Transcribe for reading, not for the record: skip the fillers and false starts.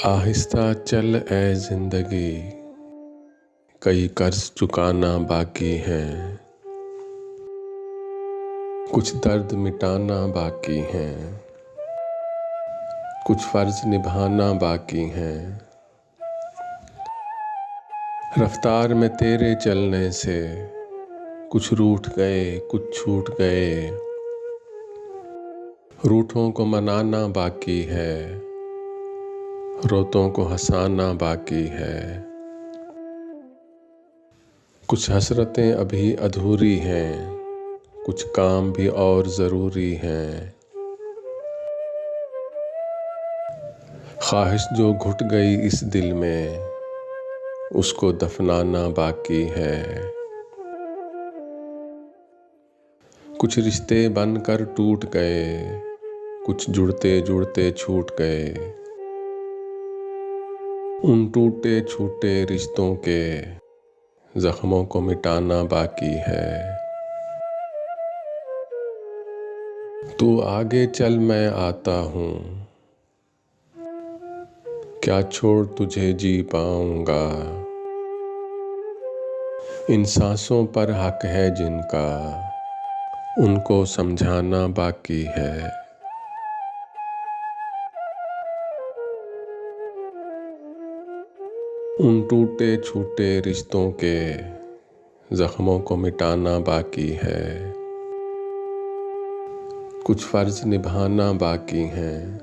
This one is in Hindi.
आहिस्ता चल ए जिंदगी, कई कर्ज चुकाना बाकी है। कुछ दर्द मिटाना बाकी है, कुछ फर्ज निभाना बाकी है। रफ्तार में तेरे चलने से कुछ रूठ गए, कुछ छूट गए। रूठों को मनाना बाकी है, रोतों को हंसाना बाकी है। कुछ हसरतें अभी अधूरी हैं, कुछ काम भी और ज़रूरी हैं। ख्वाहिश जो घुट गई इस दिल में, उसको दफनाना बाकी है। कुछ रिश्ते बनकर टूट गए, कुछ जुड़ते जुड़ते छूट गए। उन टूटे छूटे रिश्तों के जख्मों को मिटाना बाकी है। तू आगे चल मैं आता हूँ, क्या छोड़ तुझे जी पाऊंगा। इन सांसों पर हक है जिनका, उनको समझाना बाकी है। उन टूटे छूटे रिश्तों के जख्मों को मिटाना बाकी है, कुछ फर्ज निभाना बाकी हैं।